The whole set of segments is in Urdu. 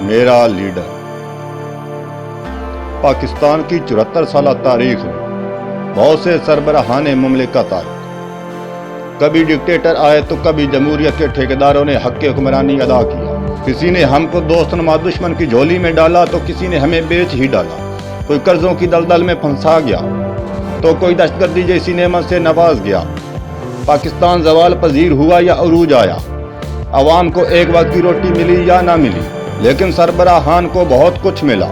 میرا لیڈر۔ پاکستان کی 74 سالہ تاریخ میں بہت سے سربراہان مملکت آئے، کبھی ڈکٹیٹر آئے تو کبھی جمہوریت کے ٹھیکیداروں نے حق حکمرانی ادا کیا۔ کسی نے ہم کو دوست نما دشمن کی جھولی میں ڈالا تو کسی نے ہمیں بیچ ہی ڈالا، کوئی قرضوں کی دلدل میں پھنسا گیا تو کوئی دہشت گردی جیسی نعمت سے نواز گیا۔ پاکستان زوال پذیر ہوا یا عروج آیا، عوام کو ایک وقت کی روٹی ملی یا نہ ملی، لیکن سربراہان کو بہت کچھ ملا۔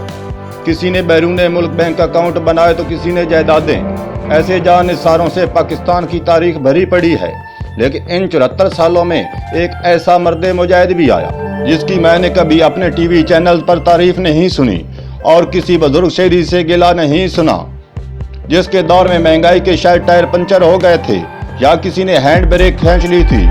کسی نے بیرون ملک بینک اکاؤنٹ بنائے تو کسی نے جائیدادیں۔ ایسے جان نثاروں سے پاکستان کی تاریخ بھری پڑی ہے، لیکن ان 74 سالوں میں ایک ایسا مرد مجاہد بھی آیا جس کی میں نے کبھی اپنے ٹی وی چینل پر تعریف نہیں سنی اور کسی بزرگ شہری سے گلہ نہیں سنا، جس کے دور میں مہنگائی کے شاید ٹائر پنچر ہو گئے تھے یا کسی نے ہینڈ بریک کھینچ لی تھی۔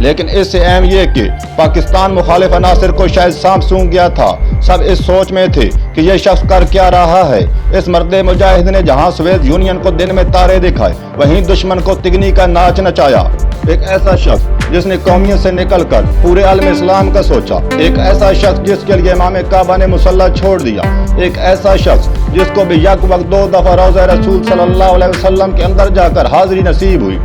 لیکن اس سے اہم یہ کہ پاکستان مخالف عناصر کو شاید سانپ سونگھ گیا تھا۔ سب اس سوچ میں تھے کہ یہ شخص کر کیا رہا ہے۔ اس مرد مجاہد نے جہاں سوویت یونین کو دن میں تارے دکھائے، وہیں دشمن کو تگنی کا ناچ نچایا۔ ایک ایسا شخص جس نے قومیت سے نکل کر پورے عالم اسلام کا سوچا، ایک ایسا شخص جس کے لیے امام کعبہ نے مصلی چھوڑ دیا، ایک ایسا شخص جس کو بھی یک وقت 2 دفعہ روضہ رسول صلی اللہ علیہ وسلم کے اندر جا کر حاضری نصیب ہوئی۔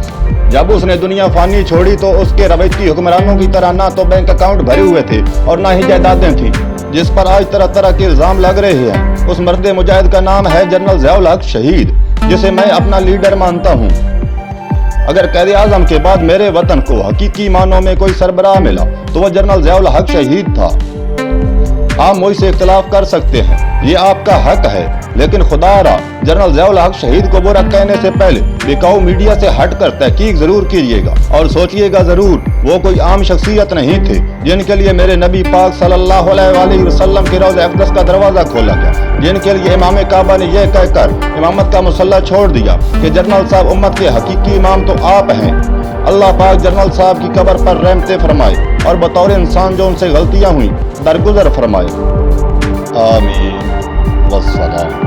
جب اس نے دنیا فانی چھوڑی تو اس کے روایتی حکمرانوں کی طرح نہ تو بینک اکاؤنٹ بھرے ہوئے تھے اور نہ ہی جائیدادیں تھیں، جس پر آج طرح طرح کے الزام لگ رہے ہیں۔ اس مرد مجاہد کا نام ہے جنرل ضیاء الحق شہید، جسے میں اپنا لیڈر مانتا ہوں۔ اگر قائد اعظم کے بعد میرے وطن کو حقیقی معنوں میں کوئی سربراہ ملا تو وہ جنرل ضیاء الحق شہید تھا۔ آپ مجھ سے اختلاف کر سکتے ہیں، یہ آپ کا حق ہے، لیکن خدا را جنرل ضیاء الحق شہید کو برا کہنے سے پہلے بکاؤ میڈیا سے ہٹ کر تحقیق ضرور کیجیے گا اور سوچئے گا ضرور، وہ کوئی عام شخصیت نہیں تھے جن کے لیے میرے نبی پاک صلی اللہ علیہ وآلہ وسلم کے روضہ اقدس کا دروازہ کھولا گیا، جن کے لیے امام کعبہ نے یہ کہہ کر امامت کا مصلی چھوڑ دیا کہ جنرل صاحب امت کے حقیقی امام تو آپ ہیں۔ اللہ پاک جنرل صاحب کی قبر پر رحمتیں فرمائے اور بطور انسان جو ان سے غلطیاں ہوئیں درگزر فرمائے۔ آمین والسلام۔